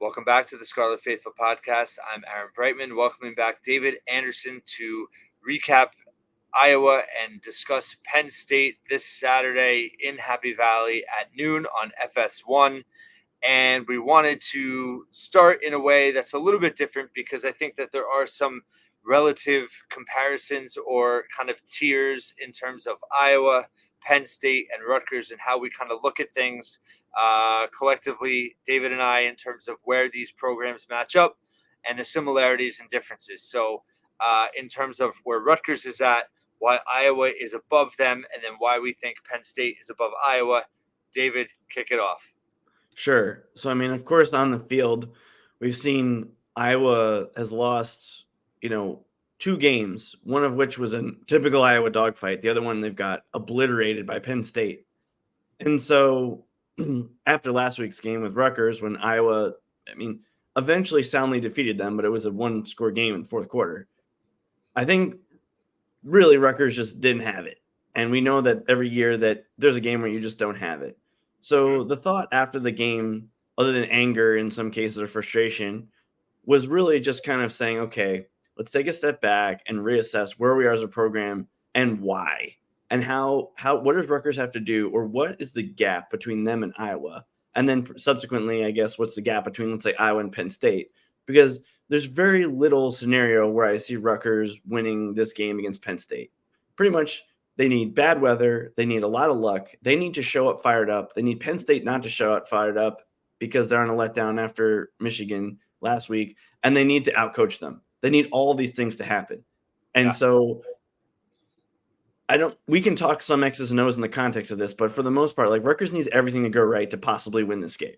Welcome back to the Scarlet Faithful podcast. I'm Aaron Brightman, welcoming back David Anderson to recap Iowa and discuss Penn State this Saturday in Happy Valley at noon on FS1. And we wanted to start in a way that's a little bit different because I think that there are some relative comparisons or kind of tiers in terms of Iowa, Penn State, and Rutgers and how we kind of look at things collectively, David and I, in terms of where these programs match up and the similarities and differences. So in terms of where Rutgers is at, why Iowa is above them, and then why we think Penn State is above Iowa. David, kick it off. Sure. So, I mean, of course, on the field, we've seen Iowa has lost, two games, one of which was a typical Iowa dogfight. The other one, they've got obliterated by Penn State. And so after last week's game with Rutgers, when Iowa, eventually soundly defeated them, but it was a one-score game in the fourth quarter. I think really Rutgers just didn't have it. And we know that every year that there's a game where you just don't have it. So the thought after the game, other than anger in some cases or frustration, was really just kind of saying, okay, let's take a step back and reassess where we are as a program and why. And what does Rutgers have to do, or what is the gap between them and Iowa? And then subsequently, I guess, what's the gap between, let's say, Iowa and Penn State? Because there's very little scenario where I see Rutgers winning this game against Penn State. Pretty much they need bad weather. They need a lot of luck. They need to show up fired up. They need Penn State not to show up fired up because they're on a letdown after Michigan last week, and they need to outcoach them. They need all these things to happen. And so we can talk some X's and O's in the context of this, but for the most part, like Rutgers needs everything to go right to possibly win this game.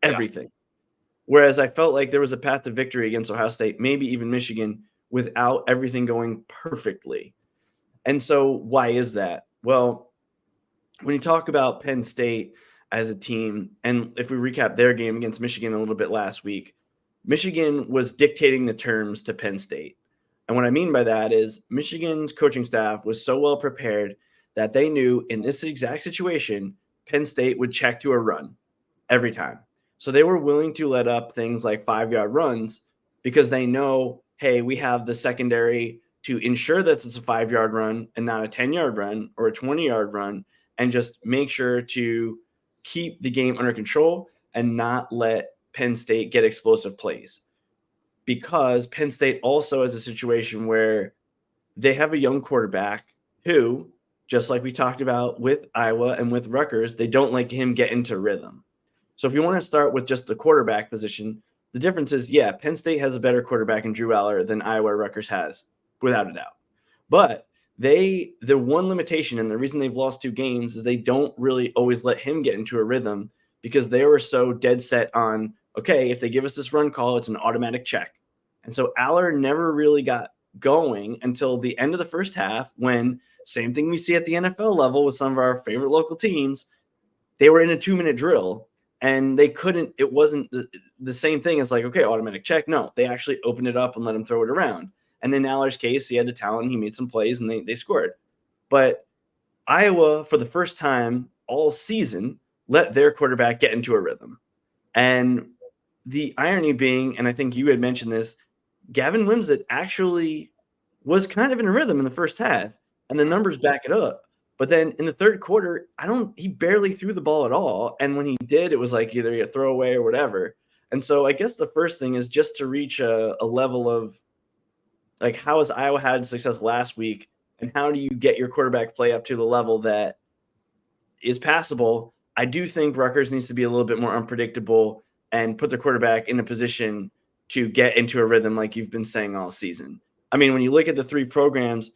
Everything. Whereas I felt like there was a path to victory against Ohio State, maybe even Michigan, without everything going perfectly. And so why is that? Well, when you talk about Penn State as a team, and if we recap their game against Michigan a little bit last week, Michigan was dictating the terms to Penn State. And what I mean by that is Michigan's coaching staff was so well prepared that they knew in this exact situation, Penn State would check to a run every time. So they were willing to let up things like 5-yard runs because they know, hey, we have the secondary to ensure that it's a 5-yard run and not a 10-yard run or a 20-yard run, and just make sure to keep the game under control and not let Penn State get explosive plays. Because Penn State also has a situation where they have a young quarterback who, just like we talked about with Iowa and with Rutgers, they don't let him get into rhythm. So if you want to start with just the quarterback position, the difference is, Penn State has a better quarterback in Drew Aller than Iowa or Rutgers has, without a doubt. But the one limitation and the reason they've lost 2 games is they don't really always let him get into a rhythm because they were so dead set on, okay, if they give us this run call, it's an automatic check. And so Aller never really got going until the end of the first half when, same thing we see at the NFL level with some of our favorite local teams, they were in a 2-minute drill and they couldn't, it wasn't the same thing as like, okay, automatic check. No, they actually opened it up and let him throw it around. And in Aller's case, he had the talent, he made some plays and they scored. But Iowa, for the first time all season, let their quarterback get into a rhythm. And the irony being, and I think you had mentioned this, Gavin Wimsatt actually was kind of in a rhythm in the first half, and the numbers back it up. But then in the third quarter, he barely threw the ball at all. And when he did, it was like either a throwaway or whatever. And so I guess the first thing is just to reach a level of, like, how has Iowa had success last week, and how do you get your quarterback play up to the level that is passable? I do think Rutgers needs to be a little bit more unpredictable and put their quarterback in a position to get into a rhythm like you've been saying all season. I mean, when you look at the 3 programs,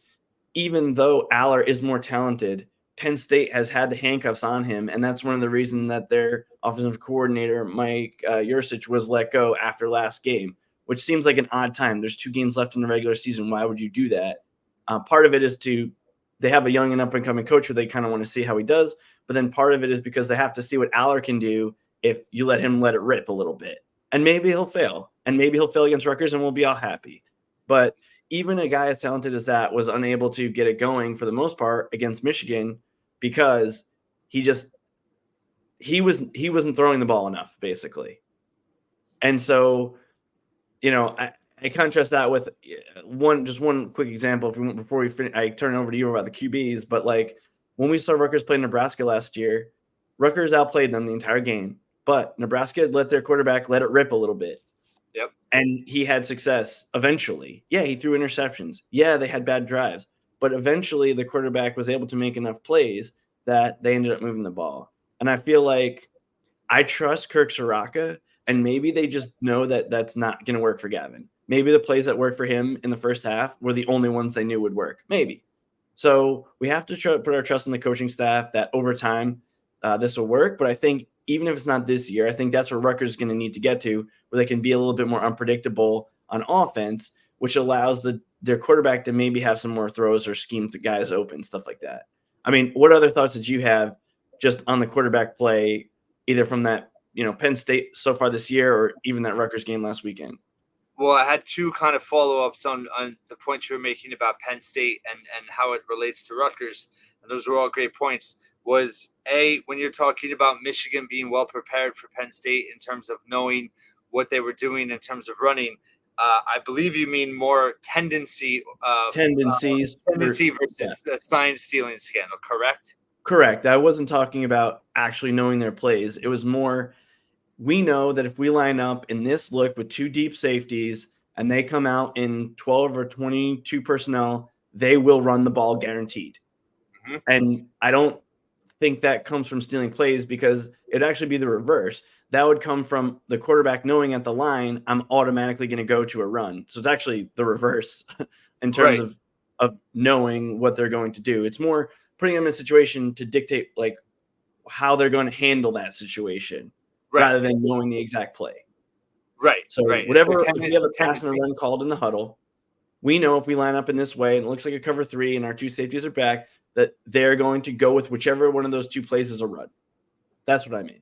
even though Aller is more talented, Penn State has had the handcuffs on him, and that's one of the reasons that their offensive coordinator, Mike Yurcich, was let go after last game, which seems like an odd time. There's 2 games left in the regular season. Why would you do that? Part of it is they have a young and up-and-coming coach who they kind of want to see how he does, but then part of it is because they have to see what Aller can do if you let him let it rip a little bit. And maybe he'll fail, and maybe he'll fail against Rutgers, and we'll be all happy. But even a guy as talented as that was unable to get it going for the most part against Michigan because he wasn't throwing the ball enough, basically. And so, I contrast that with one quick example before I turn it over to you about the QBs. But like when we saw Rutgers play Nebraska last year, Rutgers outplayed them the entire game, but Nebraska let their quarterback let it rip a little bit. Yep. And he had success eventually. Yeah, he threw interceptions. Yeah, they had bad drives, but eventually the quarterback was able to make enough plays that they ended up moving the ball. And I feel like I trust Kirk Soraka, and maybe they just know that that's not going to work for Gavin. Maybe the plays that worked for him in the first half were the only ones they knew would work. Maybe. So we have to put our trust in the coaching staff that over time this will work. But I think even if it's not this year, I think that's where Rutgers is going to need to get to, where they can be a little bit more unpredictable on offense, which allows their quarterback to maybe have some more throws or scheme the guys open, stuff like that. I mean, what other thoughts did you have just on the quarterback play, either from that Penn State so far this year or even that Rutgers game last weekend? Well, I had two kind of follow-ups on the points you were making about Penn State and how it relates to Rutgers, and those were all great points. Was when you're talking about Michigan being well prepared for Penn State in terms of knowing what they were doing in terms of running, I believe you mean more tendency Tendencies versus the sign stealing scandal, correct? Correct. I wasn't talking about actually knowing their plays. It was more, we know that if we line up in this look with two deep safeties and they come out in 12 or 22 personnel, they will run the ball guaranteed. Mm-hmm. And I don't think that comes from stealing plays, because it'd actually be the reverse. That would come from the quarterback knowing at the line, I'm automatically going to go to a run. So it's actually the reverse in terms of knowing what they're going to do. It's more putting them in a situation to dictate like how they're going to handle that situation rather than knowing the exact play. Right. So whatever, if we have a pass and a run called in the huddle, we know if we line up in this way and it looks like a cover 3 and our two safeties are back, that they're going to go with whichever one of those two plays is a run. That's what I mean.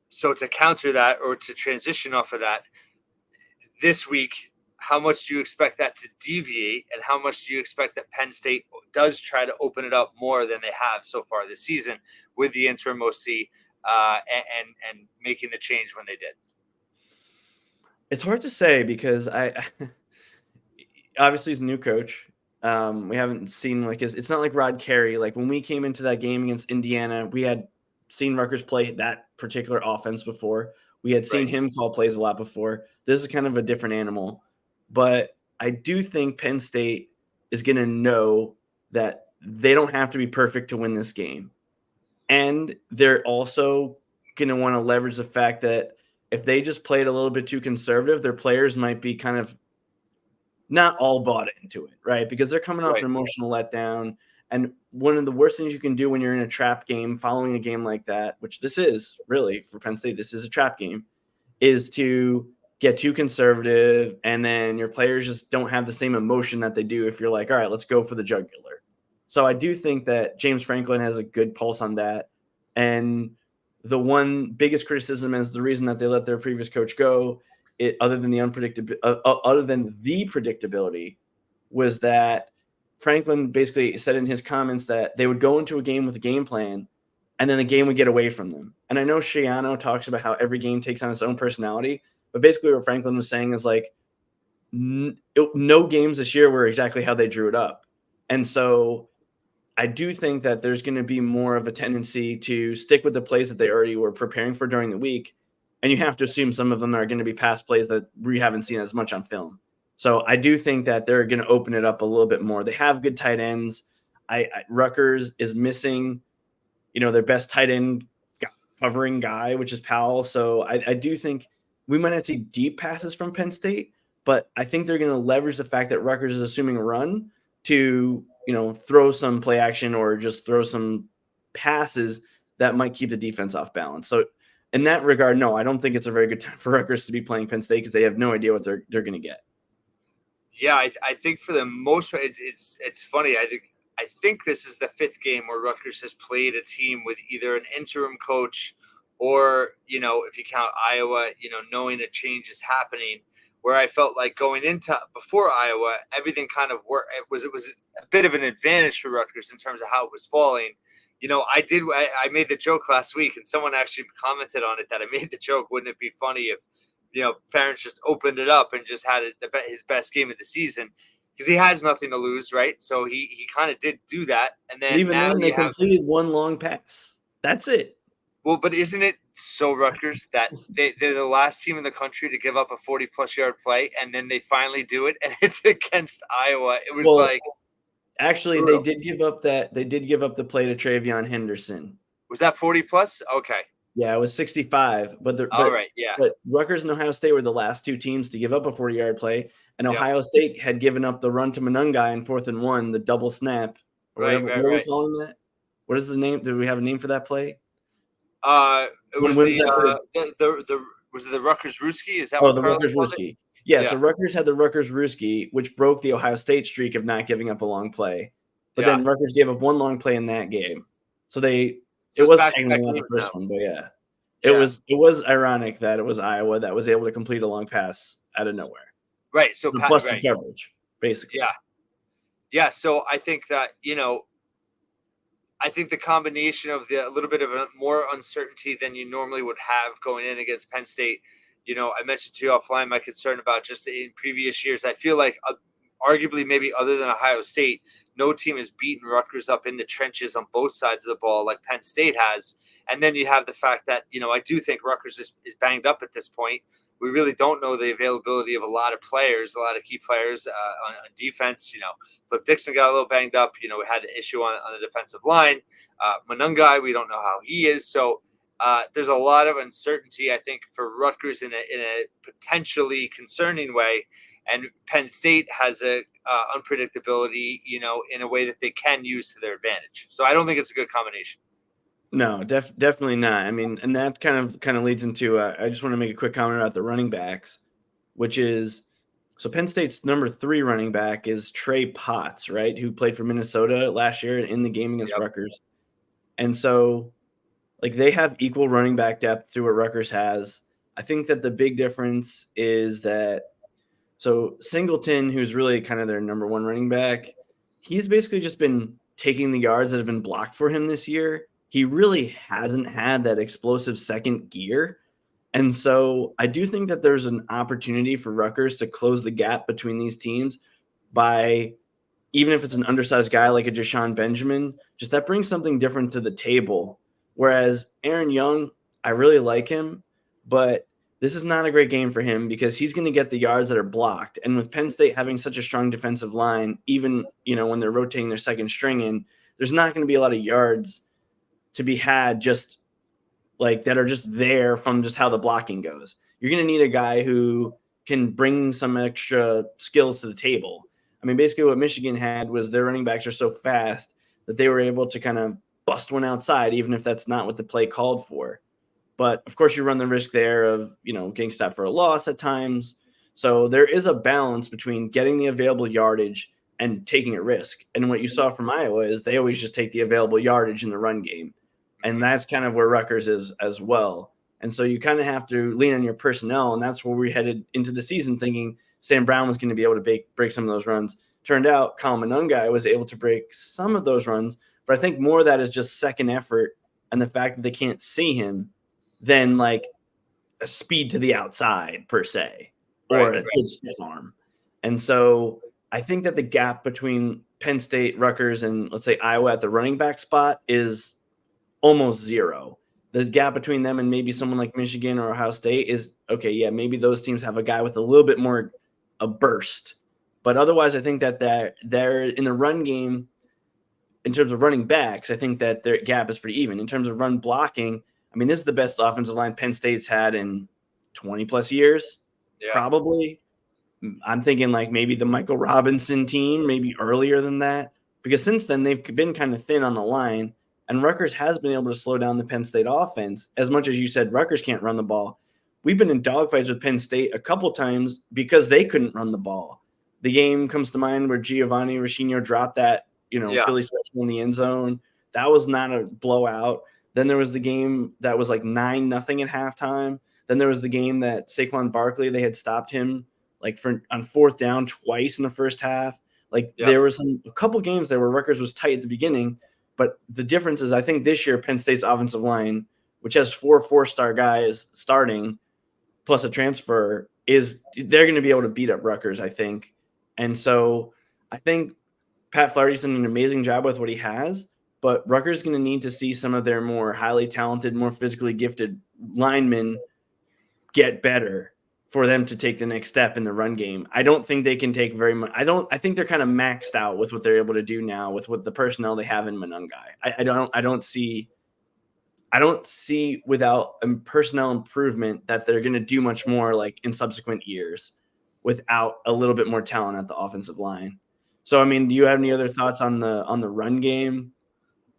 So to counter that, or to transition off of that, this week, how much do you expect that to deviate, and how much do you expect that Penn State does try to open it up more than they have so far this season with the interim OC and making the change when they did? It's hard to say, because I obviously he's a new coach. We haven't seen it's not like Rod Carey. Like when we came into that game against Indiana, we had seen Rutgers play that particular offense before. We had seen him call plays a lot before. This is kind of a different animal. But I do think Penn State is going to know that they don't have to be perfect to win this game. And they're also going to want to leverage the fact that if they just played a little bit too conservative, their players might be kind of not all bought into it, right? Because they're coming off an emotional letdown. And one of the worst things you can do when you're in a trap game, following a game like that, which this is really for Penn State, this is a trap game, is to get too conservative, and then your players just don't have the same emotion that they do if you're like, all right, let's go for the jugular. So I do think that James Franklin has a good pulse on that. And the one biggest criticism is the reason that they let their previous coach go, other than the predictability, was that Franklin basically said in his comments that they would go into a game with a game plan, and then the game would get away from them. And I know Shiano talks about how every game takes on its own personality, but basically what Franklin was saying is like, no games this year were exactly how they drew it up. And so I do think that there's going to be more of a tendency to stick with the plays that they already were preparing for during the week. And you have to assume some of them are going to be past plays that we haven't seen as much on film. So I do think that they're going to open it up a little bit more. They have good tight ends. Rutgers is missing, their best tight end covering guy, which is Powell. So I do think we might not see deep passes from Penn State, but I think they're going to leverage the fact that Rutgers is assuming a run to, throw some play action or just throw some passes that might keep the defense off balance. So in that regard, no, I don't think it's a very good time for Rutgers to be playing Penn State, because they have no idea what they're going to get. Yeah, I think for the most part, it's funny. I think this is the fifth game where Rutgers has played a team with either an interim coach or, if you count Iowa, knowing a change is happening, where I felt like going into before Iowa, everything kind of worked. It was a bit of an advantage for Rutgers in terms of how it was falling. I made the joke last week, and someone actually commented on it that I made the joke. Wouldn't it be funny if Ferentz just opened it up and just had his best game of the season because he has nothing to lose, right? So he kind of did do that, and But then even now then, they completed one long pass. That's it. well, but isn't it so Rutgers that they're the last team in the country to give up a 40-plus yard play, and then they finally do it, and it's against Iowa. It was actually, brutal. they did give up the play to Travion Henderson. Was that 40-plus? Okay. Yeah, it was 65. All right, yeah. But Rutgers and Ohio State were the last two teams to give up a 40-yard play, and Yep. Ohio State had given up the run to Monungai in 4th and 1, the double snap, or whatever. What are we calling that? What is the name? Do we have a name for that play? It was was it the Rutgers Ruski? Is that what the Carlos Rutgers called it? Ruski? Yeah, so Rutgers had the Rutgers Ruski, which broke the Ohio State streak of not giving up a long play. But then Rutgers gave up one long play in that game. So it was technically not the first one, but yeah. It was ironic that it was Iowa that was able to complete a long pass out of nowhere. Right. So plus the coverage, basically. Yeah. Yeah. So I think that, I think the combination of a little bit of more uncertainty than you normally would have going in against Penn State. I mentioned to you offline my concern about just in previous years. I feel like arguably maybe other than Ohio State, no team has beaten Rutgers up in the trenches on both sides of the ball like Penn State has. And then you have the fact that, I do think Rutgers is banged up at this point. We really don't know the availability of a lot of players, a lot of key players on defense. Flip Dixon got a little banged up. We had an issue on the defensive line. Monungai, we don't know how he is. So there's a lot of uncertainty, I think, for Rutgers in a potentially concerning way. And Penn State has a unpredictability, in a way that they can use to their advantage. So I don't think it's a good combination. No, definitely not. I mean, and that kind of leads into I just want to make a quick comment about the running backs, which is so Penn State's number 3 running back is Trey Potts, right, who played for Minnesota last year in the game against Rutgers. And so they have equal running back depth to what Rutgers has. I think that the big difference is that Singleton, who's really kind of their number 1 running back, he's basically just been taking the yards that have been blocked for him this year. He really hasn't had that explosive second gear. And so I do think that there's an opportunity for Rutgers to close the gap between these teams by, even if it's an undersized guy like a Jashawn Benjamin, just that brings something different to the table. Whereas Aaron Young, I really like him, but this is not a great game for him because he's going to get the yards that are blocked. And with Penn State having such a strong defensive line, even, when they're rotating their second string in, there's not going to be a lot of yards to be had just that are just there from just how the blocking goes. You're going to need a guy who can bring some extra skills to the table. I mean, basically what Michigan had was their running backs are so fast that they were able to kind of bust one outside, even if that's not what the play called for. But of course you run the risk there of, getting stopped for a loss at times. So there is a balance between getting the available yardage and taking a risk. And what you saw from Iowa is they always just take the available yardage in the run game. And that's kind of where Rutgers is as well. And so you kind of have to lean on your personnel. And that's where we headed into the season thinking Sam Brown was going to be able to break some of those runs. Turned out Colin Monungai was able to break some of those runs. But I think more of that is just second effort and the fact that they can't see him than a speed to the outside per se or a good stiff arm. And so I think that the gap between Penn State, Rutgers, and let's say Iowa at the running back spot is almost zero. The gap between them and maybe someone like Michigan or Ohio State is okay. Yeah, maybe those teams have a guy with a little bit more a burst, but otherwise, I think that they're in the run game. In terms of running backs, I think that their gap is pretty even. In terms of run blocking, I mean, this is the best offensive line Penn State's had in 20 plus years, probably. I'm thinking maybe the Michael Robinson team, maybe earlier than that, because since then they've been kind of thin on the line. And Rutgers has been able to slow down the Penn State offense. As much as you said Rutgers can't run the ball, we've been in dogfights with Penn State a couple times because they couldn't run the ball. The game comes to mind where Giovanni Ricchino dropped that, Philly special in the end zone. That was not a blowout. Then there was the game that was 9-0 at halftime. Then there was the game that Saquon Barkley, they had stopped him on 4th down twice in the first half. There was a couple games there where Rutgers was tight at the beginning. But the difference is I think this year Penn State's offensive line, which has 4 4-star guys starting, plus a transfer they're going to be able to beat up Rutgers, I think. And so I think Pat Flaherty's done an amazing job with what he has, but Rutgers is going to need to see some of their more highly talented, more physically gifted linemen get better for them to take the next step in the run game. I don't think they can take very much. I think they're kind of maxed out with what they're able to do now with what the personnel they have in Monangai. I don't see without a personnel improvement that they're going to do much more like in subsequent years without a little bit more talent at the offensive line. So, I mean, do you have any other thoughts on the run game?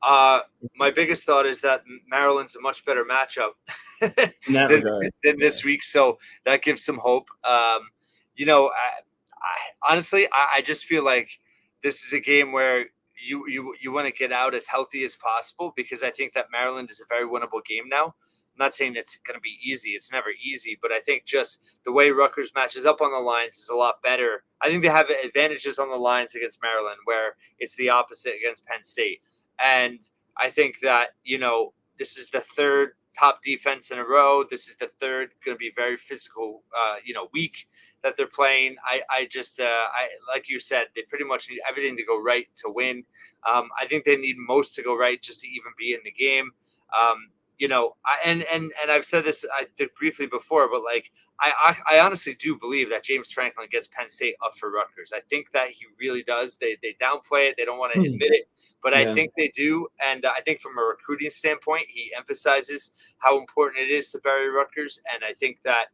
My biggest thought is that Maryland's a much better matchup In that regard, than this week, so that gives some hope. Honestly, I just feel like this is a game where you want to get out as healthy as possible, because I think that Maryland is a very winnable game now. I'm not saying it's going to be easy. It's never easy, but I think just the way Rutgers matches up on the lines is a lot better. I think they have advantages on the lines against Maryland, where it's the opposite against Penn State. And I think that, this is the third top defense in a row. This is the third going to be very physical, week that they're playing. I like you said, they pretty much need everything to go right to win. I think they need most to go right just to even be in the game. And I've said this I think briefly before, but like I honestly do believe that James Franklin gets Penn State up for Rutgers. I think that he really does. They downplay it. They don't want to admit it, but I think they do. And I think from a recruiting standpoint, he emphasizes how important it is to bury Rutgers. And I think that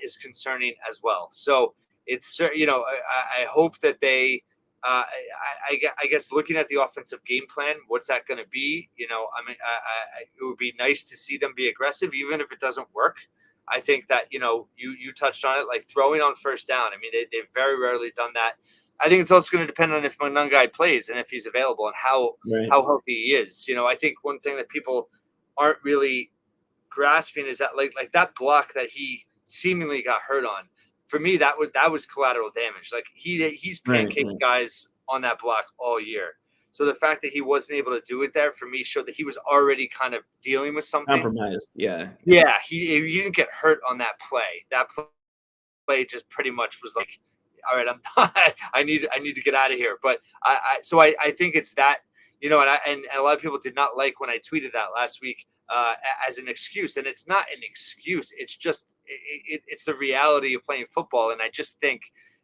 is concerning as well. So it's, I hope that they, I guess looking at the offensive game plan, what's that going to be? It would be nice to see them be aggressive, even if it doesn't work. I think that, you touched on it, like throwing on first down. I mean, they've very rarely done that. I think it's also going to depend on if Monangai plays and if he's available and how healthy he is. I think one thing that people aren't really grasping is that like that block that he seemingly got hurt on. For me, that was collateral damage. Like he's pancaked guys on that block all year. So the fact that he wasn't able to do it there, for me, showed that he was already kind of dealing with something. Compromised, yeah. Yeah, he didn't get hurt on that play. That play just pretty much was like, all right, I'm done. I need to get out of here. But I think it's that, and a lot of people did not like when I tweeted that last week as an excuse, and it's not an excuse. It's just it's the reality of playing football, and I just think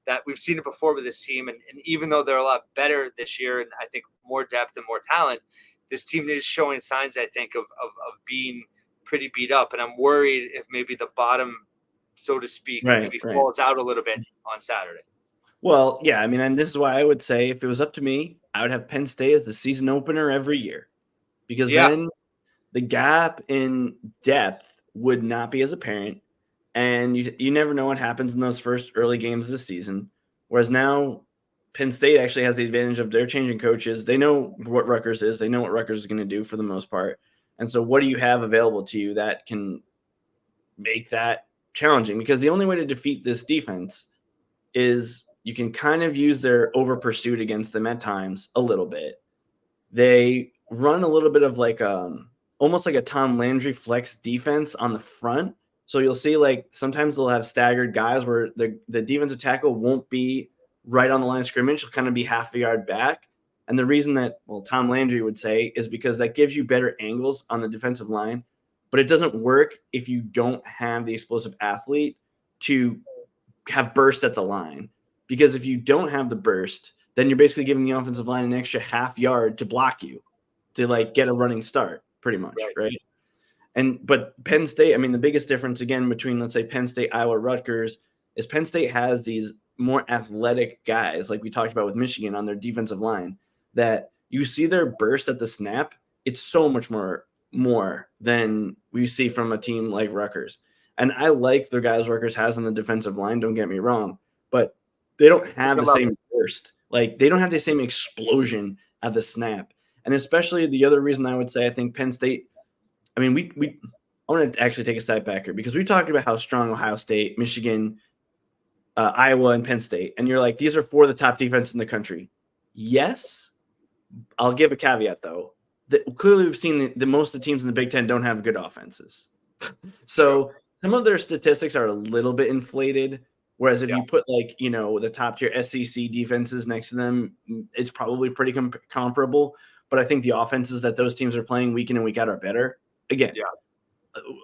that we've seen it before with this team, and even though they're a lot better this year, and I think more depth and more talent, this team is showing signs, I think, of being pretty beat up, and I'm worried if maybe the bottom, so to speak, falls out a little bit on Saturday. Well, yeah, I mean, and this is why I would say if it was up to me, I would have Penn State as the season opener every year, because then the gap in depth would not be as apparent, and you never know what happens in those first early games of the season. Whereas now Penn State actually has the advantage of they're changing coaches. They know what Rutgers is. They know what Rutgers is going to do for the most part. And so what do you have available to you that can make that challenging? Because the only way to defeat this defense is you can kind of use their over pursuit against them at times a little bit. They run a little bit of like almost like a Tom Landry flex defense on the front. So you'll see like sometimes they'll have staggered guys where the defensive tackle won't be right on the line of scrimmage. He'll kind of be half a yard back. And the reason that, Tom Landry would say is because that gives you better angles on the defensive line, but it doesn't work if you don't have the explosive athlete to have burst at the line. Because if you don't have the burst, then you're basically giving the offensive line an extra half yard to block you, to like get a running start, pretty much, right? But Penn State, I mean, the biggest difference again between, let's say, Penn State, Iowa, Rutgers is Penn State has these more athletic guys, like we talked about with Michigan on their defensive line, that you see their burst at the snap. It's so much more than we see from a team like Rutgers. And I like the guys Rutgers has on the defensive line, don't get me wrong, but they don't have the same burst. Like they don't have the same explosion at the snap. And especially the other reason I would say I think Penn State, I mean, I want to actually take a step back here because we talked about how strong Ohio State, Michigan, Iowa, and Penn State. And you're like, these are four of the top defense in the country. Yes. I'll give a caveat though. That clearly we've seen the most of the teams in the Big Ten don't have good offenses. So some of their statistics are a little bit inflated. Whereas if Yeah, you put the top tier SEC defenses next to them, it's probably pretty comparable. But I think the offenses that those teams are playing week in and week out are better. Again, yeah,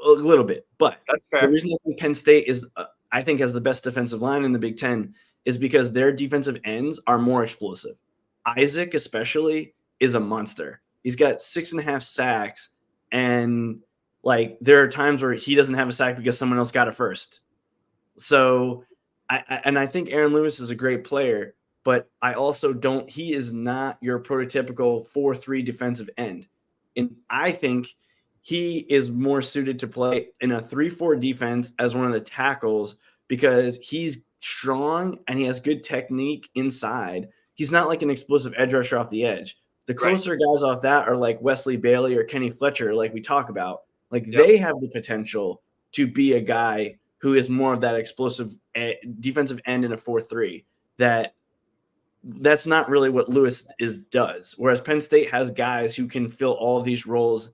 a little bit. But that's the fair. reason I think Penn State is, I think, has the best defensive line in the Big Ten is because their defensive ends are more explosive. Isaac, especially, is a monster. He's got 6.5 sacks, and there are times where he doesn't have a sack because someone else got it first. So, I think Aaron Lewis is a great player, but I also don't. He is not your prototypical 4-3 defensive end, and I think he is more suited to play in a 3-4 defense as one of the tackles because he's strong and he has good technique inside. He's not like an explosive edge rusher off the edge. The Right. closer guys off that are like Wesley Bailey or Kenny Fletcher, like we talk about. Like Yep. they have the potential to be a guy who is more of that explosive defensive end in a 4-3 that's not really what Lewis does. Whereas Penn State has guys who can fill all of these roles,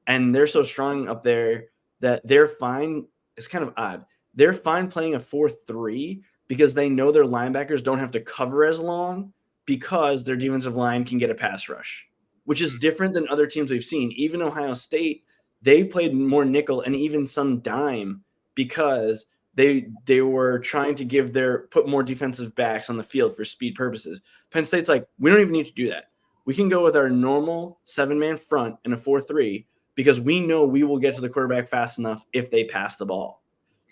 and they're so strong up there that they're fine. It's kind of odd. They're fine playing a 4-3 because they know their linebackers don't have to cover as long because their defensive line can get a pass rush, which is different than other teams we've seen. Even Ohio State, they played more nickel and even some dime because they were trying to put more defensive backs on the field for speed purposes. Penn State's like, we don't even need to do that. We can go with our normal 7-man front in a 4-3 because we know we will get to the quarterback fast enough if they pass the ball.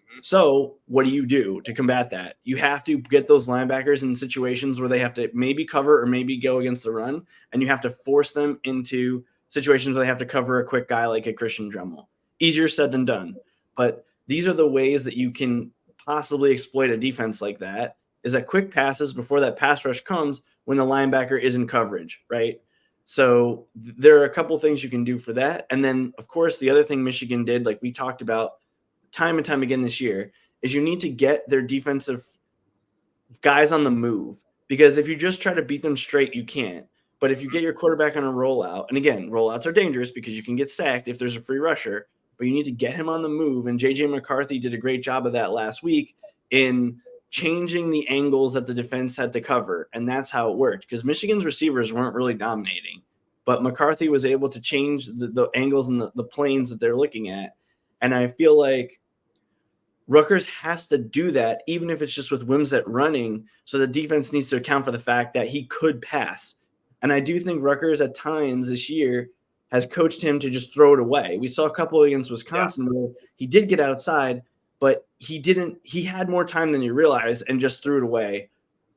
Mm-hmm. So what do you do to combat that? You have to get those linebackers in situations where they have to maybe cover or maybe go against the run, and you have to force them into situations where they have to cover a quick guy like a Christian Dremel. Easier said than done. But these are the ways that you can possibly exploit a defense like that is that quick passes before that pass rush comes when the linebacker is in coverage, right? So there are a couple things you can do for that. And then, of course, the other thing Michigan did, like we talked about time and time again this year, is you need to get their defensive guys on the move. Because if you just try to beat them straight, you can't. But if you get your quarterback on a rollout, and again, rollouts are dangerous because you can get sacked if there's a free rusher, but you need to get him on the move. And J.J. McCarthy did a great job of that last week in changing the angles that the defense had to cover. And that's how it worked because Michigan's receivers weren't really dominating. But McCarthy was able to change the angles and the planes that they're looking at. And I feel like Rutgers has to do that, even if it's just with Wimsatt running. So the defense needs to account for the fact that he could pass. And I do think Rutgers at times this year has coached him to just throw it away. We saw a couple against Wisconsin where he did get outside, but he didn't. He had more time than you realize and just threw it away.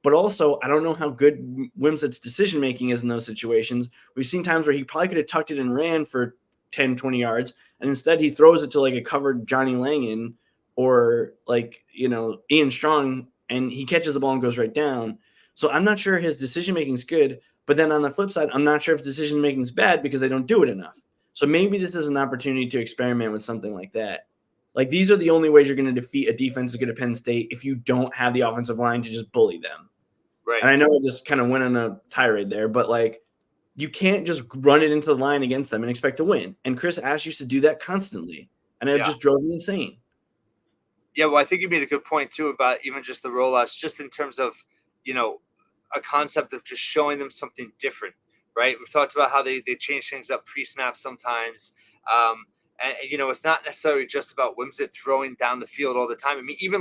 But also, I don't know how good Wimsatt's decision making is in those situations. We've seen times where he probably could have tucked it and ran for 10, 20 yards, and instead he throws it to like a covered Johnny Langan or Ian Strong, and he catches the ball and goes right down. So I'm not sure his decision making is good. But then on the flip side, I'm not sure if decision making is bad because they don't do it enough. So maybe this is an opportunity to experiment with something like that. Like these are the only ways you're going to defeat a defense as good as Penn State if you don't have the offensive line to just bully them. Right. And I know I just kind of went on a tirade there, but like you can't just run it into the line against them and expect to win. And Chris Ash used to do that constantly, and it just drove me insane. Yeah, well, I think you made a good point too about even just the rollouts, just in terms of, a concept of just showing them something different, right? We've talked about how they change things up pre-snap sometimes. And it's not necessarily just about Wimsatt throwing down the field all the time. I mean, even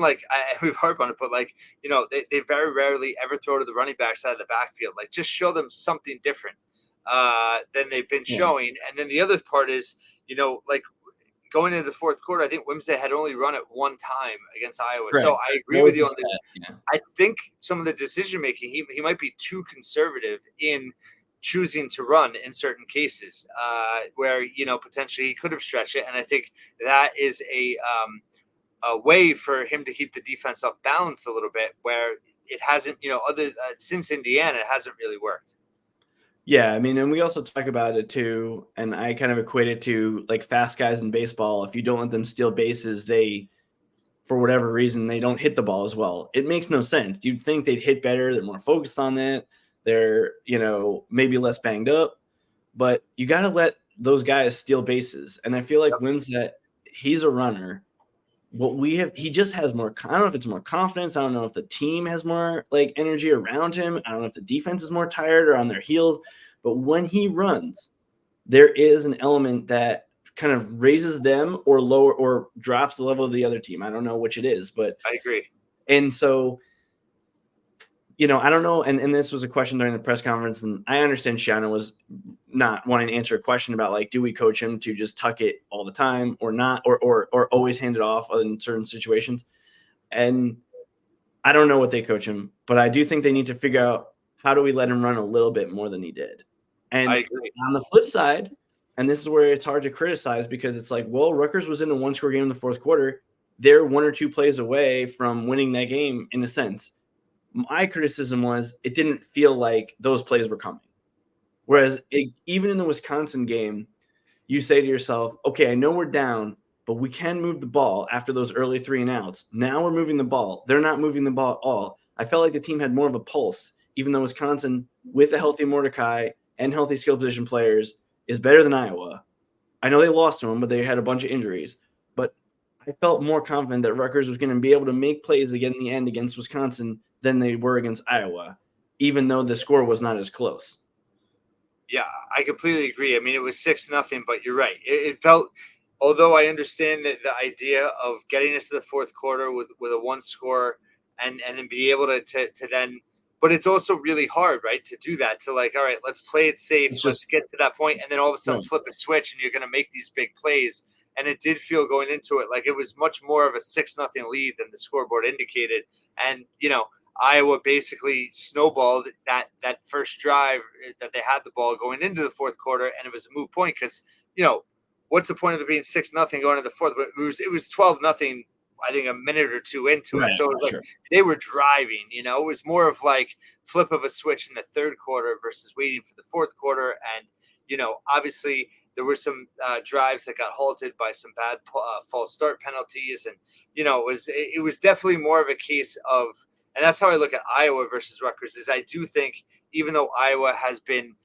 we've harped on it, but they very rarely ever throw to the running back side of the backfield. Like just show them something different than they've been showing. And then the other part is, going into the fourth quarter, I think Wimsatt had only run it one time against Iowa. Correct. So I agree with you on that. I think some of the decision making, he might be too conservative in choosing to run in certain cases where potentially he could have stretched it, and I think that is a way for him to keep the defense off balance a little bit, where it hasn't, since Indiana, it hasn't really worked. Yeah, I mean, and we also talk about it too, and I kind of equate it to like fast guys in baseball. If you don't let them steal bases, for whatever reason, they don't hit the ball as well. It makes no sense. You'd think they'd hit better. They're more focused on that. They're, maybe less banged up, but you got to let those guys steal bases. And I feel like Wimsatt, he's a runner. he just has more. I don't know if it's more confidence. I don't know if the team has more like energy around him. I don't know if the defense is more tired or on their heels. But when he runs, there is an element that kind of raises them or lower or drops the level of the other team. I don't know which it is, but I agree. And so, I don't know. And this was a question during the press conference, and I understand Shannon was not wanting to answer a question about like, do we coach him to just tuck it all the time or not, or always hand it off in certain situations? And I don't know what they coach him, but I do think they need to figure out how do we let him run a little bit more than he did. And I agree. on the flip side, and this is where it's hard to criticize because it's like, well, Rutgers was in a one-score game in the fourth quarter. They're one or two plays away from winning that game in a sense. My criticism was it didn't feel like those plays were coming. Whereas even in the Wisconsin game, you say to yourself, okay, I know we're down, but we can move the ball after those early 3 and outs. Now we're moving the ball. They're not moving the ball at all. I felt like the team had more of a pulse, even though Wisconsin, with a healthy Mordecai and healthy skill position players, is better than Iowa. I know they lost to them, but they had a bunch of injuries. But I felt more confident that Rutgers was going to be able to make plays again in the end against Wisconsin than they were against Iowa, even though the score was not as close. Yeah, I completely agree. I mean, it was 6-0, but you're right. It felt, although I understand that the idea of getting us to the fourth quarter with a one score and then be able to then, but it's also really hard, right, to do that. To like, all right, let's play it safe. Let's get to that point, and then all of a sudden flip a switch, and you're going to make these big plays. And it did feel going into it like it was much more of a 6-0 lead than the scoreboard indicated. And Iowa basically snowballed that first drive that they had the ball going into the fourth quarter, and it was a moot point because what's the point of it being 6-0 going into the fourth? But it was 12-0. I think a minute or two into it, so it was like they were driving. It was more of like flip of a switch in the third quarter versus waiting for the fourth quarter, and obviously there were some drives that got halted by some bad false start penalties, and it was definitely more of a case of. And that's how I look at Iowa versus Rutgers is I do think even though Iowa has been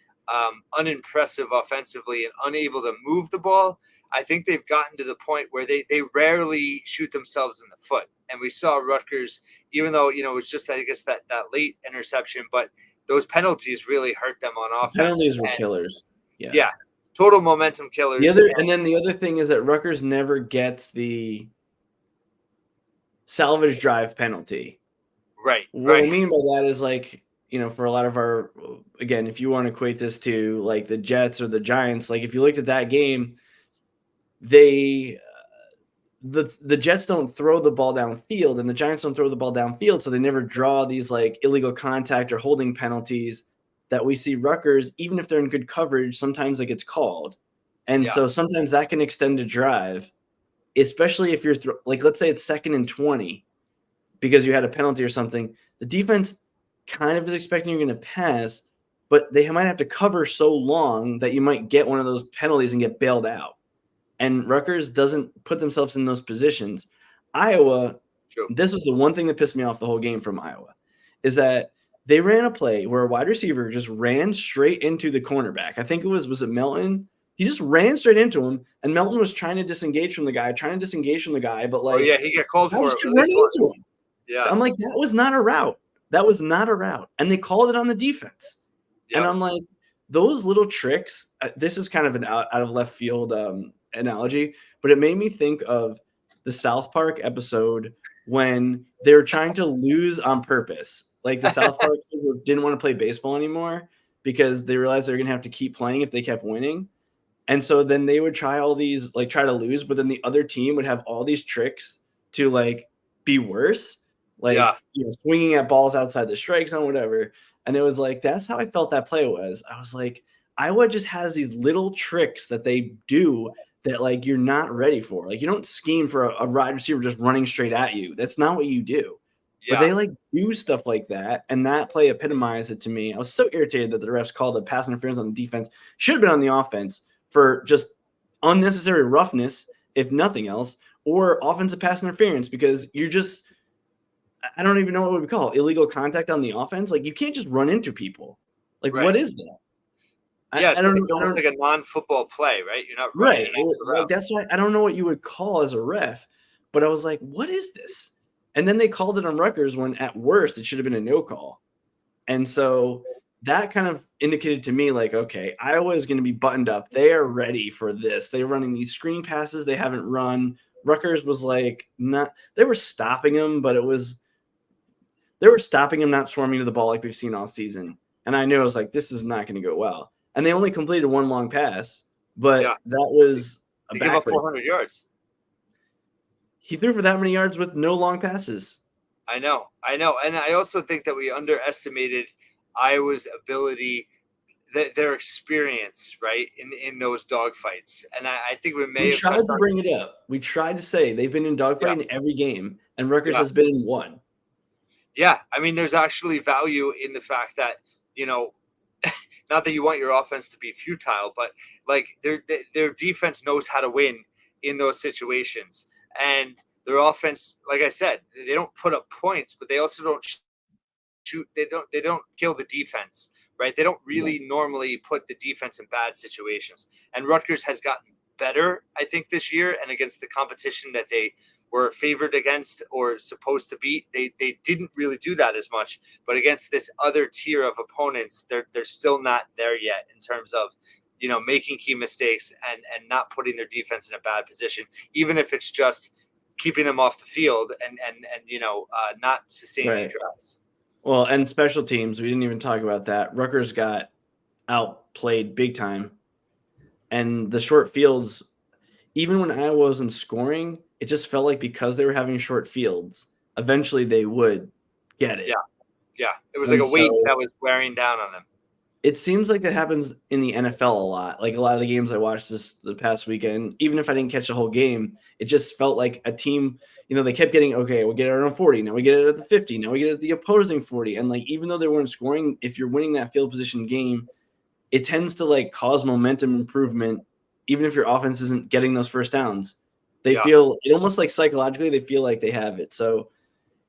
unimpressive offensively and unable to move the ball, I think they've gotten to the point where they rarely shoot themselves in the foot. And we saw Rutgers, even though, it was just, I guess, that late interception, but those penalties really hurt them on offense. Penalties were killers. Yeah. Total momentum killers. And then the other thing is that Rutgers never gets the salvage drive penalty. Right. What I mean by that is like, for a lot of our, again, if you want to equate this to like the Jets or the Giants, like if you looked at that game, the Jets don't throw the ball downfield and the Giants don't throw the ball downfield. So they never draw these like illegal contact or holding penalties that we see Rutgers, even if they're in good coverage, sometimes it gets called. And so sometimes that can extend a drive, especially if you're like, let's say it's 2nd and 20. Because you had a penalty or something, the defense kind of is expecting you're going to pass, but they might have to cover so long that you might get one of those penalties and get bailed out. And Rutgers doesn't put themselves in those positions. Iowa, this was the one thing that pissed me off the whole game from Iowa, is that they ran a play where a wide receiver just ran straight into the cornerback. I think it was it Melton? He just ran straight into him, and Melton was trying to disengage from the guy, but like, he got called for it. Into him. Yeah. I'm like, that was not a route. And they called it on the defense. Yep. And I'm like, those little tricks, this is kind of an out of left field analogy, but it made me think of the South Park episode when they were trying to lose on purpose. Like the South Park didn't want to play baseball anymore because they realized they were going to have to keep playing if they kept winning. And so then they would try all these, like try to lose, but then the other team would have all these tricks to like be worse. Like, swinging at balls outside the strike zone, whatever. And it was like, that's how I felt that play was. I was like, Iowa just has these little tricks that they do that, like, you're not ready for. Like, you don't scheme for a wide receiver just running straight at you. That's not what you do. Yeah. But they, like, do stuff like that. And that play epitomized it to me. I was so irritated that the refs called a pass interference on the defense. Should have been on the offense for just unnecessary roughness, if nothing else, or offensive pass interference because you're just – I don't even know what we call it. Illegal contact on the offense. Like you can't just run into people. Like what is that? I don't know. It's like a non-football play, right? You're not right. Like that's why I don't know what you would call as a ref. But I was like, what is this? And then they called it on Rutgers when at worst it should have been a no call. And so that kind of indicated to me like, okay, Iowa is going to be buttoned up. They are ready for this. They're running these screen passes they haven't run. Rutgers was like they were stopping them, but they were stopping him not swarming to the ball like we've seen all season. And I knew I was like, this is not going to go well. And they only completed one long pass, but that was a give up 400 yards. He threw for that many yards with no long passes. I know. And I also think that we underestimated Iowa's ability, their experience, right, in those dogfights. And I think we tried to bring it up. We tried to say they've been in dogfight in every game, and Rutgers has been in one. Yeah, I mean, there's actually value in the fact that, not that you want your offense to be futile, but like their defense knows how to win in those situations. And their offense, like I said, they don't put up points, but they also don't shoot. They don't kill the defense, right? They don't really normally put the defense in bad situations. And Rutgers has gotten better, I think, this year, and against the competition that they were favored against or supposed to beat, they didn't really do that as much. But against this other tier of opponents, they're still not there yet in terms of, making key mistakes and not putting their defense in a bad position, even if it's just keeping them off the field and not sustaining drives. Well, and special teams, we didn't even talk about that. Rutgers got outplayed big time. And the short fields, even when Iowa wasn't scoring, it just felt like because they were having short fields, eventually they would get it. Yeah. It was like a weight that was wearing down on them. It seems like that happens in the NFL a lot. Like a lot of the games I watched the past weekend, even if I didn't catch the whole game, it just felt like a team, they kept getting, okay, we'll get it on 40. Now we get it at the 50. Now we get it at the opposing 40. And like, even though they weren't scoring, if you're winning that field position game, it tends to like cause momentum improvement, even if your offense isn't getting those first downs. They feel it almost like psychologically, they feel like they have it. So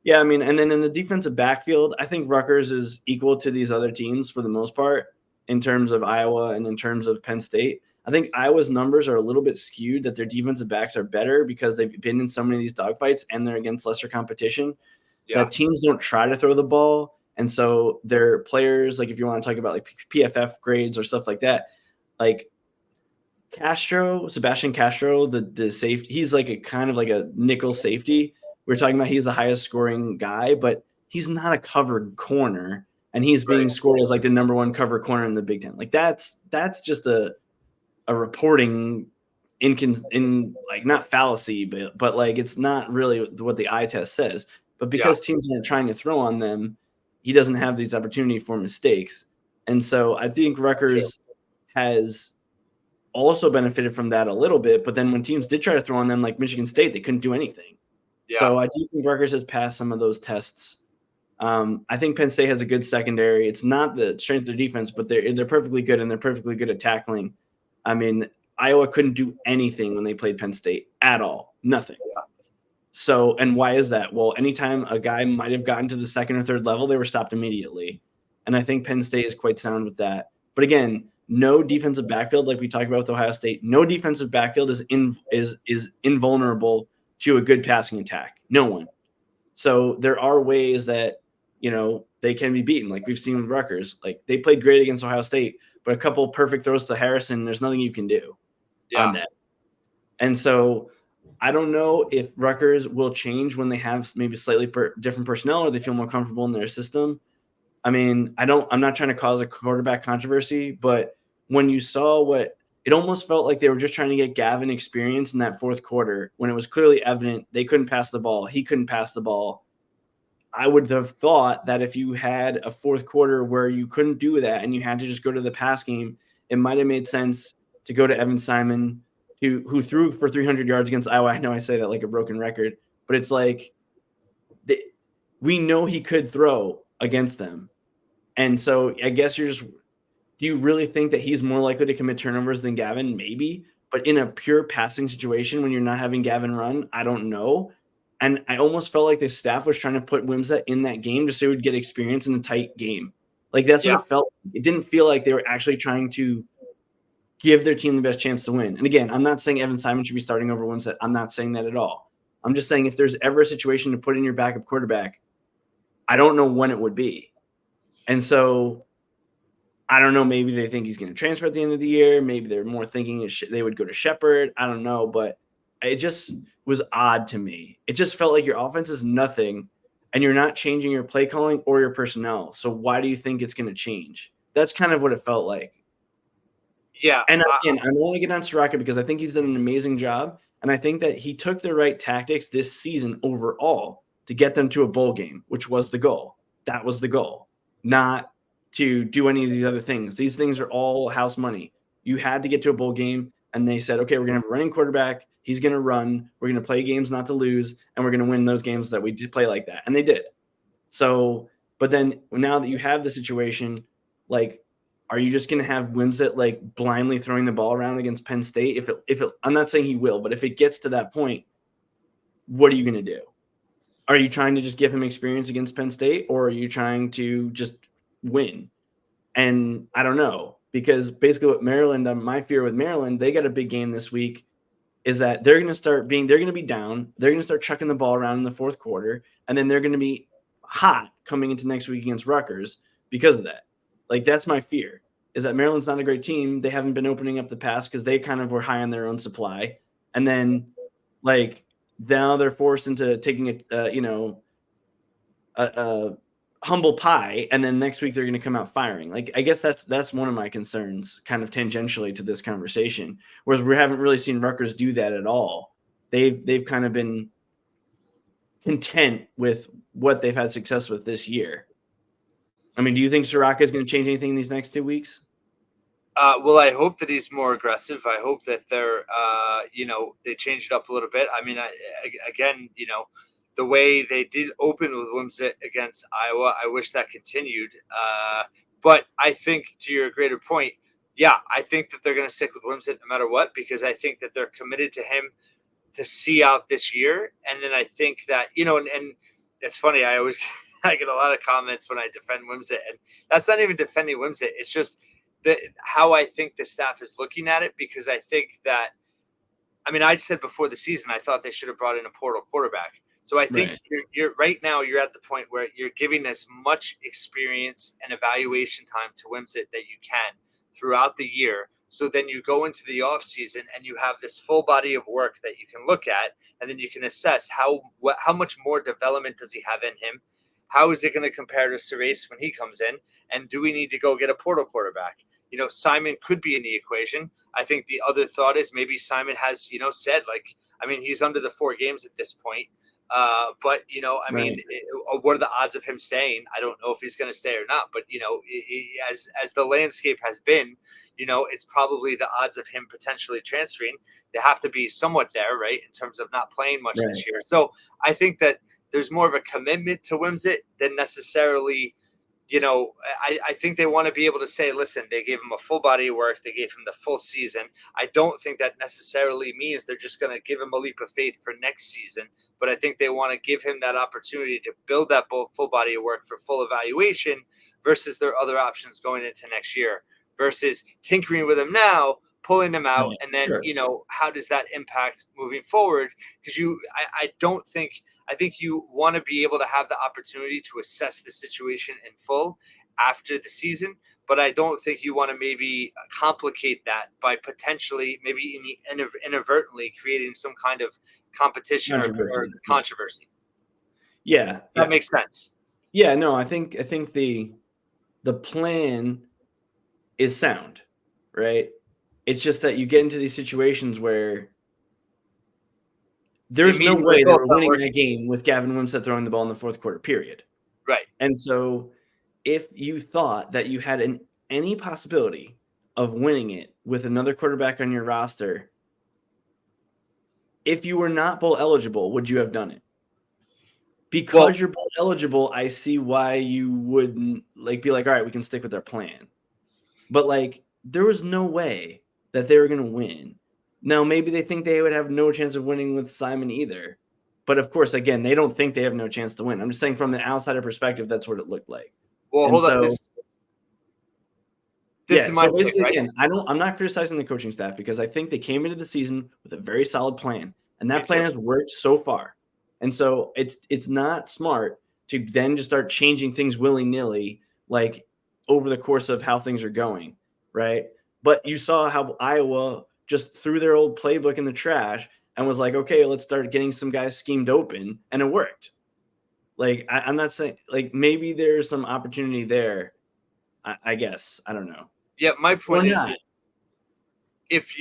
yeah, I mean, and then in the defensive backfield, I think Rutgers is equal to these other teams for the most part in terms of Iowa and in terms of Penn State. I think Iowa's numbers are a little bit skewed, that their defensive backs are better because they've been in so many of these dogfights and they're against lesser competition. That teams don't try to throw the ball. And so their players, like if you want to talk about like PFF grades or stuff like that, like Sebastian Castro, the safety, he's like a kind of like a nickel safety. We're talking about he's the highest scoring guy, but he's not a covered corner, and he's being scored as like the number one cover corner in the Big Ten. Like that's just a reporting in like not fallacy, but like it's not really what the eye test says. But because teams are trying to throw on them, he doesn't have these opportunity for mistakes. And so I think Rutgers has also benefited from that a little bit. But then when teams did try to throw on them, like Michigan State, they couldn't do anything. So I do think Rutgers has passed some of those tests. I think Penn State has a good secondary. It's not the strength of their defense, but they're perfectly good, and they're perfectly good at tackling. I mean, Iowa couldn't do anything when they played Penn State at all. Nothing. So, and why is that? Well, anytime a guy might have gotten to the second or third level, they were stopped immediately. And I think Penn State is quite sound with that. But again, no defensive backfield, like we talked about with Ohio State, no defensive backfield is invulnerable to a good passing attack. No one. So there are ways that, they can be beaten. Like we've seen with Rutgers, like they played great against Ohio State, but a couple perfect throws to Harrison, there's nothing you can do on that. And so I don't know if Rutgers will change when they have maybe slightly different personnel or they feel more comfortable in their system. I mean, I'm not trying to cause a quarterback controversy, but when you saw it almost felt like they were just trying to get Gavin experience in that fourth quarter when it was clearly evident they couldn't pass the ball. He couldn't pass the ball. I would have thought that if you had a fourth quarter where you couldn't do that and you had to just go to the pass game, it might have made sense to go to Evan Simon, who threw for 300 yards against Iowa. I know I say that like a broken record, but it's like we know he could throw against them. And so I guess do you really think that he's more likely to commit turnovers than Gavin? Maybe. But in a pure passing situation when you're not having Gavin run, I don't know. And I almost felt like the staff was trying to put Wimsatt in that game just so he would get experience in a tight game. Like that's what it felt. It didn't feel like they were actually trying to give their team the best chance to win. And again, I'm not saying Evan Simon should be starting over Wimsatt. I'm not saying that at all. I'm just saying if there's ever a situation to put in your backup quarterback, I don't know when it would be. And so I don't know. Maybe they think he's going to transfer at the end of the year. Maybe they're more thinking they would go to Shepard. I don't know. But it just was odd to me. It just felt like your offense is nothing and you're not changing your play calling or your personnel. So why do you think it's going to change? That's kind of what it felt like. Yeah. And again, I'm only getting on Soraka because I think he's done an amazing job. And I think that he took the right tactics this season overall to get them to a bowl game, which was the goal. That was the goal, not to do any of these other things. These things are all house money. You had to get to a bowl game, and they said, okay, we're going to have a running quarterback. He's going to run. We're going to play games not to lose, and we're going to win those games that we did play like that. And they did. So, but then now that you have the situation, like, are you just going to have Wimsatt like blindly throwing the ball around against Penn State? If it, I'm not saying he will, but if it gets to that point, what are you going to do? Are you trying to just give him experience against Penn State, or are you trying to just win? And I don't know, because basically what Maryland, my fear with Maryland, they got a big game this week, is that they're going to be down. They're going to start chucking the ball around in the fourth quarter, and then they're going to be hot coming into next week against Rutgers because of that. Like, that's my fear, is that Maryland's not a great team. They haven't been opening up the pass because they kind of were high on their own supply. And then, like, now they're forced into taking a humble pie, and then next week they're going to come out firing. Like, I guess that's one of my concerns, kind of tangentially to this conversation. Whereas we haven't really seen Rutgers do that at all. They've kind of been content with what they've had success with this year. I mean, do you think Soraka is going to change anything in these next 2 weeks? Well, I hope that he's more aggressive. I hope that they changed it up a little bit. I mean, again, the way they did open with Wimsatt against Iowa, I wish that continued. But I think, to your greater point, yeah, I think that they're going to stick with Wimsatt no matter what, because I think that they're committed to him to see out this year. And then I think that, and it's funny, I get a lot of comments when I defend Wimsatt, and that's not even defending Wimsatt. It's just how I think the staff is looking at it, because I think that, I said before the season, I thought they should have brought in a portal quarterback. So I think you're right now, you're at the point where you're giving as much experience and evaluation time to Wimsatt that you can throughout the year. So then you go into the off season and you have this full body of work that you can look at, and then you can assess how much more development does he have in him? How is it going to compare to Cerise when he comes in? And do we need to go get a portal quarterback? Simon could be in the equation. I think the other thought is maybe Simon has, said, he's under the 4 games at this point. But what are the odds of him staying? I don't know if he's going to stay or not, but as the landscape has been, it's probably the odds of him potentially transferring. They have to be somewhat there, right, in terms of not playing much this year. So I think that there's more of a commitment to Wimsatt than necessarily, I think they want to be able to say, listen, they gave him a full body of work. They gave him the full season. I don't think that necessarily means they're just going to give him a leap of faith for next season. But I think they want to give him that opportunity to build that full body of work for full evaluation versus their other options going into next year, versus tinkering with him now, pulling them out. And then, how does that impact moving forward? Because I think you want to be able to have the opportunity to assess the situation in full after the season, but I don't think you want to maybe complicate that by potentially maybe inadvertently creating some kind of competition or controversy. Yeah. That makes sense. Yeah, no, I think the plan is sound, right? It's just that you get into these situations where there's no way they were winning that game with Gavin Wimsatt throwing the ball in the fourth quarter, period. Right. And so if you thought that you had any possibility of winning it with another quarterback on your roster, if you were not bowl eligible, would you have done it? Because you're bowl eligible, I see why you wouldn't be like, all right, we can stick with our plan. But there was no way that they were going to win. Now, maybe they think they would have no chance of winning with Simon either. But of course, again, they don't think they have no chance to win. I'm just saying from the outsider perspective, that's what it looked like. Well, hold on. This is my basically, right? Again, I'm not criticizing the coaching staff, because I think they came into the season with a very solid plan. And that plan has worked so far. And so it's not smart to then just start changing things willy-nilly, like over the course of how things are going, right? But you saw how Iowa just threw their old playbook in the trash and was like, okay, let's start getting some guys schemed open, and it worked. Like I'm not saying, like, maybe there's some opportunity there. I guess, I don't know. Yeah, my Or point is not. that if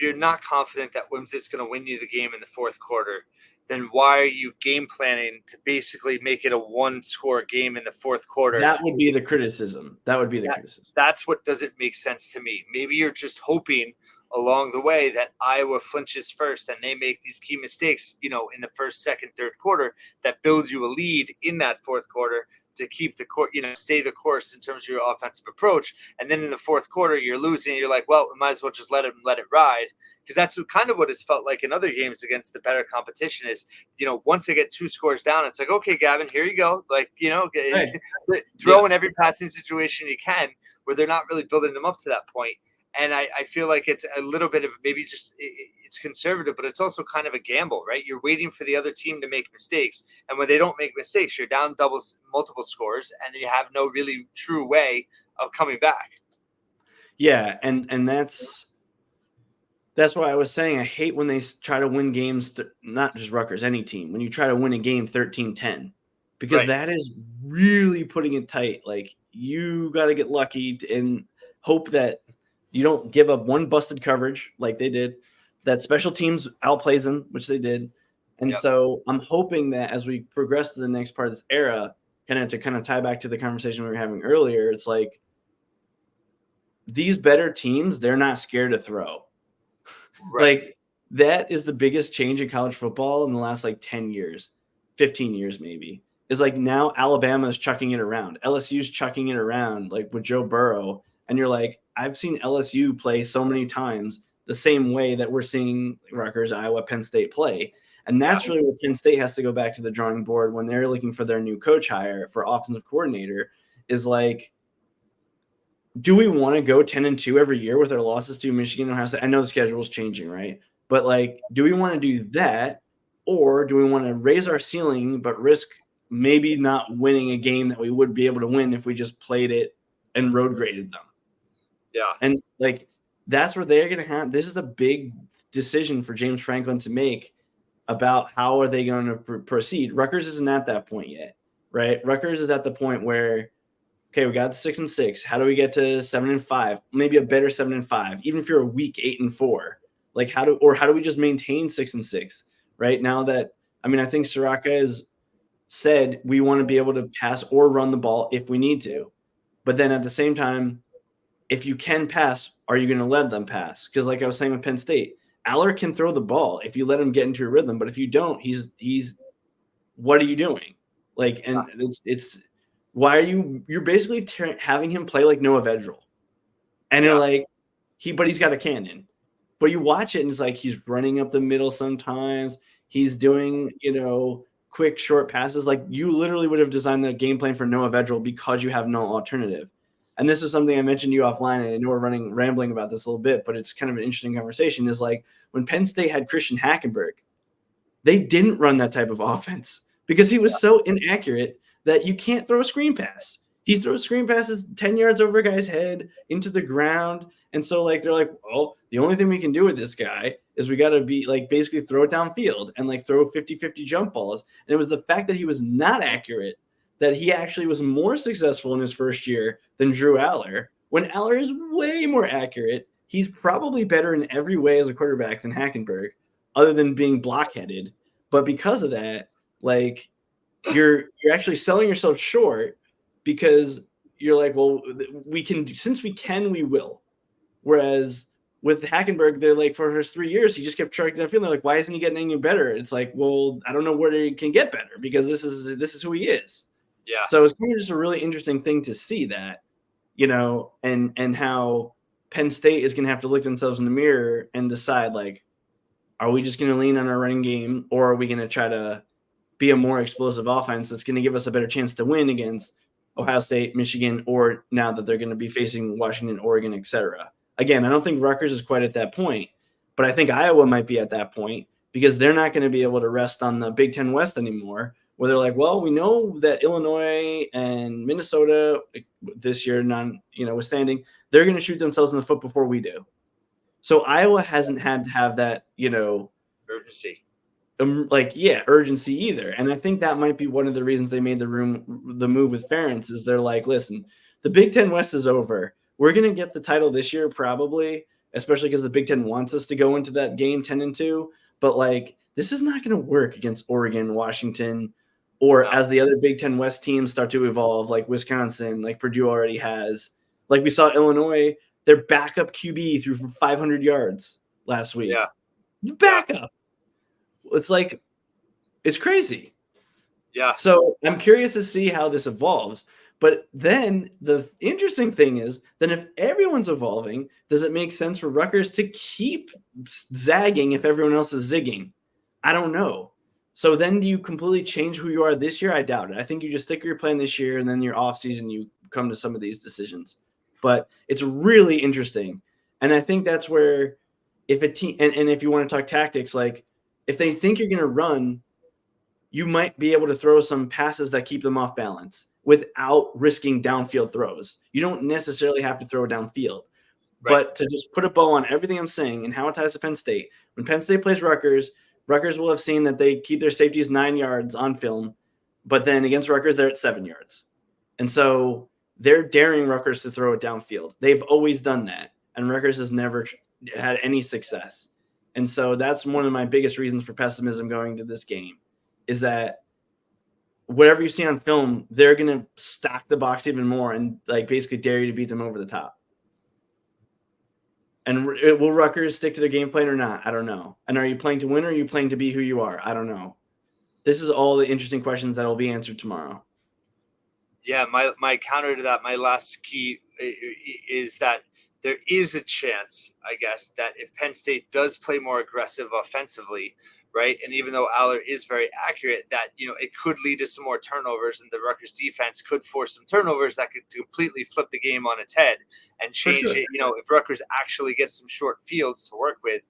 you're not confident that Whimsit's going to win you the game in the fourth quarter, then why are you game planning to basically make it a one-score game in the fourth quarter? That would be the criticism. That would be the criticism. That's what doesn't make sense to me. Maybe you're just hoping along the way that Iowa flinches first and they make these key mistakes, in the first, second, third quarter that builds you a lead in that fourth quarter to keep the court, stay the course in terms of your offensive approach. And then in the fourth quarter, you're losing. You're like, well, we might as well just let it ride. Because that's kind of what it's felt like in other games against the better competition is, once they get 2 scores down, it's like, okay, Gavin, here you go. Like, Right. throw in every passing situation you can where they're not really building them up to that point. And I feel like it's a little bit of maybe just it's conservative, but it's also kind of a gamble, right? You're waiting for the other team to make mistakes. And when they don't make mistakes, you're down multiple scores, and you have no really true way of coming back. Yeah, and that's why I was saying I hate when they try to win games, not just Rutgers, any team, when you try to win a game 13-10, because that is really putting it tight. Like, you got to get lucky and hope that you don't give up one busted coverage like they did, that special teams outplays them, which they did. And so I'm hoping that as we progress to the next part of this era, kind of tie back to the conversation we were having earlier, it's like these better teams, they're not scared to throw. Right. Like, that is the biggest change in college football in the last 10 years, 15 years maybe. Is like now Alabama is chucking it around. LSU's chucking it around, like with Joe Burrow. And you're like, I've seen LSU play so many times the same way that we're seeing Rutgers, Iowa, Penn State play. And that's really where Penn State has to go back to the drawing board when they're looking for their new coach hire for offensive coordinator, is like, do we want to go 10-2 every year with our losses to Michigan and Ohio State? I know the schedule is changing, right? But do we want to do that, or do we want to raise our ceiling but risk maybe not winning a game that we would be able to win if we just played it and road graded them? Yeah. And that's where they're going to have. This is a big decision for James Franklin to make about how are they going to proceed. Rutgers isn't at that point yet, right? Rutgers is at the point where, okay, we got 6-6. How do we get to 7-5? Maybe a better 7-5. Even if you're a weak 8-4, how do we just maintain 6-6? Right now that, I think Soraka has said we want to be able to pass or run the ball if we need to, but then at the same time, if you can pass, are you going to let them pass? Because like I was saying with Penn State, Aller can throw the ball if you let him get into a rhythm, but if you don't, he's what are you doing? And it's why are you're basically having him play like Noah Vedral. And you're like, but he's got a cannon. But you watch it and it's like he's running up the middle sometimes. He's doing, quick short passes. Like, you literally would have designed the game plan for Noah Vedral because you have no alternative. And this is something I mentioned to you offline, and I know we're rambling about this a little bit, but it's kind of an interesting conversation, is like when Penn State had Christian Hackenberg, they didn't run that type of offense because he was so inaccurate that you can't throw a screen pass. He throws screen passes 10 yards over a guy's head into the ground. And so they're like, well, the only thing we can do with this guy is we got to be basically throw it downfield and throw 50-50 jump balls. And it was the fact that he was not accurate that he actually was more successful in his first year than Drew Aller, when Aller is way more accurate. He's probably better in every way as a quarterback than Hackenberg, other than being blockheaded. But because of that, you're actually selling yourself short, because you're like, well, we can, since we can, we will. Whereas with Hackenberg, they're like, for his 3 years, he just kept trucking downfield. They're like, why isn't he getting any better? It's like, well, I don't know where he can get better, because this is who he is. Yeah. So it's kind of just a really interesting thing to see that, and how Penn State is going to have to look themselves in the mirror and decide, are we just going to lean on our running game, or are we going to try to be a more explosive offense that's going to give us a better chance to win against Ohio State, Michigan, or now that they're going to be facing Washington, Oregon, etc. Again, I don't think Rutgers is quite at that point, but I think Iowa might be at that point, because they're not going to be able to rest on the Big Ten West anymore, where they're like, well, we know that Illinois and Minnesota this year, notwithstanding, they're going to shoot themselves in the foot before we do. So Iowa hasn't had to have that, urgency. Urgency either. And I think that might be one of the reasons they made the move with Ferentz is they're like, listen, the Big Ten West is over. We're going to get the title this year probably, especially because the Big Ten wants us to go into that game 10-2. But like, this is not going to work against Oregon, Washington, or as the other Big Ten West teams start to evolve, like Wisconsin, like Purdue already has. Like we saw Illinois, their backup QB threw for 500 yards last week. Yeah. Backup. It's crazy. Yeah. So I'm curious to see how this evolves. But then the interesting thing is, then if everyone's evolving, does it make sense for Rutgers to keep zagging if everyone else is zigging? I don't know. So then do you completely change who you are this year? I doubt it. I think you just stick with your plan this year, and then your offseason, you come to some of these decisions. But it's really interesting. And I think that's where if a team, and if you want to talk tactics, like if they think you're going to run, you might be able to throw some passes that keep them off balance without risking downfield throws. You don't necessarily have to throw downfield. Right. But to just put a bow on everything I'm saying and how it ties to Penn State, when Penn State plays Rutgers, Rutgers will have seen that they keep their safeties 9 yards on film, but then against Rutgers, they're at 7 yards. And so they're daring Rutgers to throw it downfield. They've always done that, and Rutgers has never had any success. And so that's one of my biggest reasons for pessimism going to this game, is that whatever you see on film, they're going to stack the box even more and like basically dare you to beat them over the top. And will Rutgers stick to their game plan or not? I don't know. And are you playing to win or are you playing to be who you are? I don't know. This is all the interesting questions that will be answered tomorrow. Yeah, my counter to that, my last key is that there is a chance, I guess, that if Penn State does play more aggressive offensively, right, and even though Aller is very accurate, that it could lead to some more turnovers, and the Rutgers defense could force some turnovers that could completely flip the game on its head and change it. If Rutgers actually gets some short fields to work with.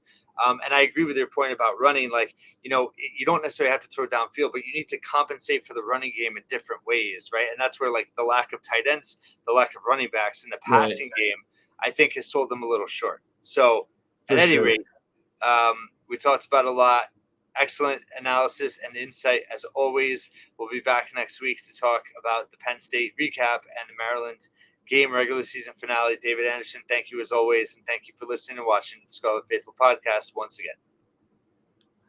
And I agree with your point about running. Like, you don't necessarily have to throw downfield, but you need to compensate for the running game in different ways, right? And that's where like the lack of tight ends, the lack of running backs in the passing game, I think has sold them a little short. So at any rate, we talked about a lot. Excellent analysis and insight as always. We'll be back next week to talk about the Penn State recap and the Maryland game regular season finale. David Anderson, thank you as always, and thank you for listening and watching the Scarlet Faithful podcast once again.